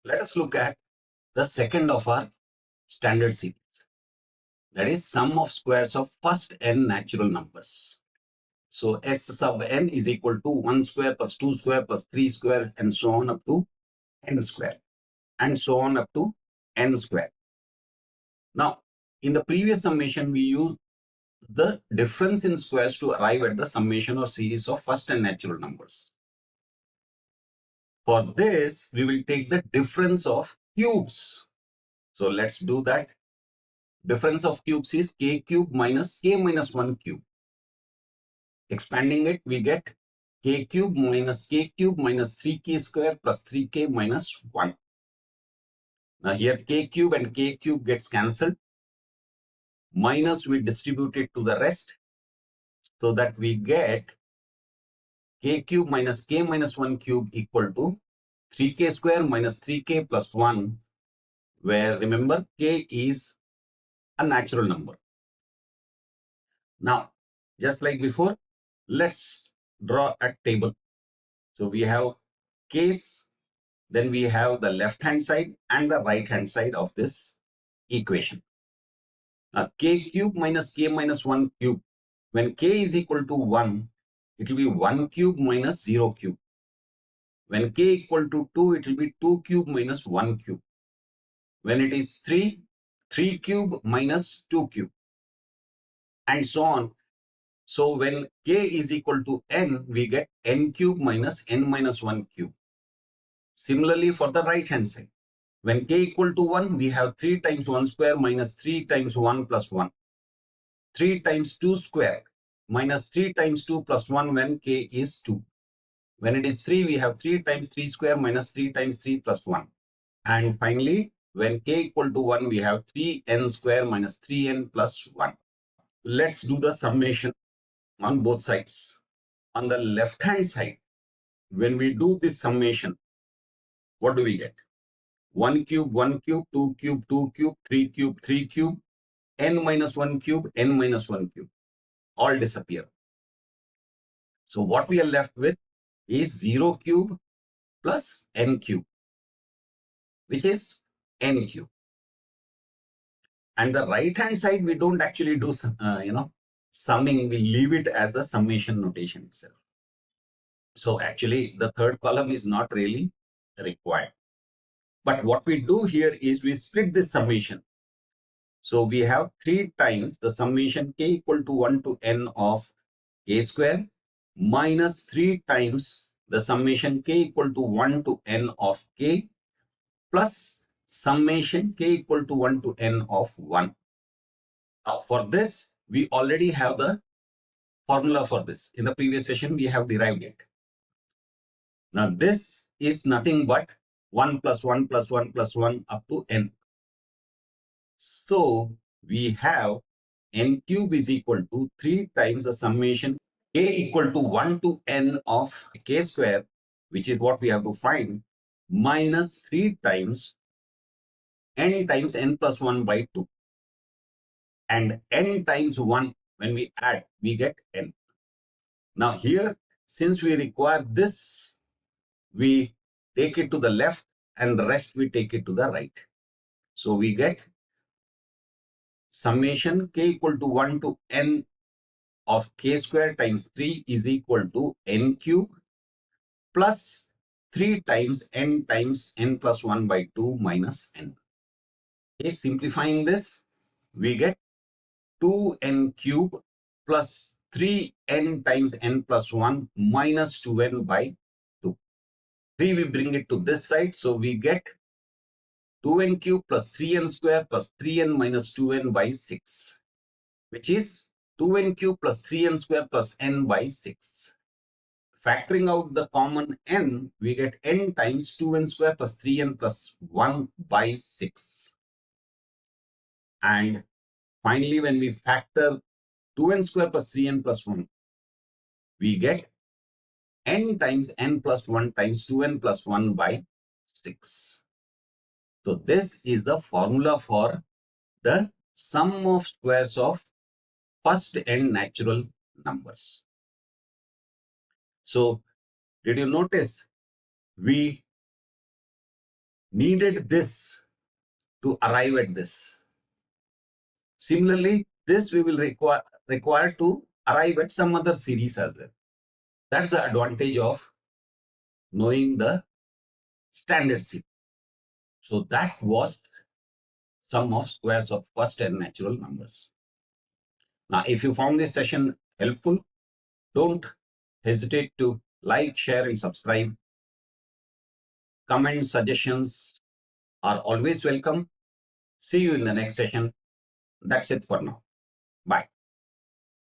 Let us look at the second of our standard series. That is sum of squares of first n natural numbers. So S sub n is equal to 1 square plus 2 square plus 3 square and so on up to n square and so on up to n square. Now, in the previous summation, we used the difference in squares to arrive at the summation or series of first n natural numbers. For this, we will take the difference of cubes. So let's do that. Difference of cubes is k cube minus k minus 1 cube. Expanding it, we get k cube minus 3k square plus 3k minus 1. Now here k cube and k cube gets cancelled. Minus we distribute it to the rest so that we get k cube minus k minus 1 cube equal to 3k square minus 3k plus 1, where remember k is a natural number. Now, just like before, let's draw a table. So we have k's, then we have the left hand side and the right hand side of this equation. Now k cube minus k minus 1 cube, when k is equal to 1, it will be 1 cube minus 0 cube. When k equal to 2, it will be 2 cube minus 1 cube. When it is 3, 3 cube minus 2 cube, and so on. So when k is equal to n, we get n cube minus n minus 1 cube. Similarly for the right hand side, when k equal to 1, we have 3 times 1 square minus 3 times 1 plus 1. 3 times 2 square minus 3 times 2 plus 1 when k is 2. When it is 3, we have 3 times 3 square minus 3 times 3 plus 1. And finally, when k equal to 1, we have 3n square minus 3n plus 1. Let's do the summation on both sides. On the left hand side, when we do this summation, what do we get? 1 cube, 1 cube, 2 cube, 2 cube, 3 cube, 3 cube, n minus 1 cube, n minus 1 cube. All disappear. So what we are left with is 0 cube plus n cube, which is n cube. And the right hand side, we don't actually do summing, we leave it as the summation notation itself. So actually the third column is not really required. But what we do here is we split this summation. So we have 3 times the summation k equal to 1 to n of k square minus 3 times the summation k equal to 1 to n of k plus summation k equal to 1 to n of 1. Now for this, we already have the formula for this. In the previous session, we have derived it. Now this is nothing but 1 plus 1 plus 1 plus 1 up to n. So we have n cube is equal to 3 times the summation k equal to 1 to n of k square, which is what we have to find, minus 3 times n plus 1 by 2. And n times 1, when we add, we get n. Now here, since we require this, we take it to the left and the rest we take it to the right. So we get summation k equal to 1 to n of k square times 3 is equal to n cube plus 3 times n plus 1 by 2 minus n. Okay, simplifying this, we get 2n cube plus 3n times n plus 1 minus 2n by 2. 3 we bring it to this side, so we get 2n cube plus 3n square plus 3n minus 2n by 6, which is 2n cube plus 3n square plus n by 6. Factoring out the common n, we get n times 2n square plus 3n plus 1 by 6. And finally, when we factor 2n square plus 3n plus 1, we get n times n plus 1 times 2n plus 1 by 6. So this is the formula for the sum of squares of first n natural numbers. So did you notice we needed this to arrive at this. Similarly, this we will require to arrive at some other series as well. That's the advantage of knowing the standard series. So that was sum of squares of first and natural numbers. Now, if you found this session helpful, don't hesitate to like, share, and subscribe. Comments, suggestions are always welcome. See you in the next session. That's it for now. Bye.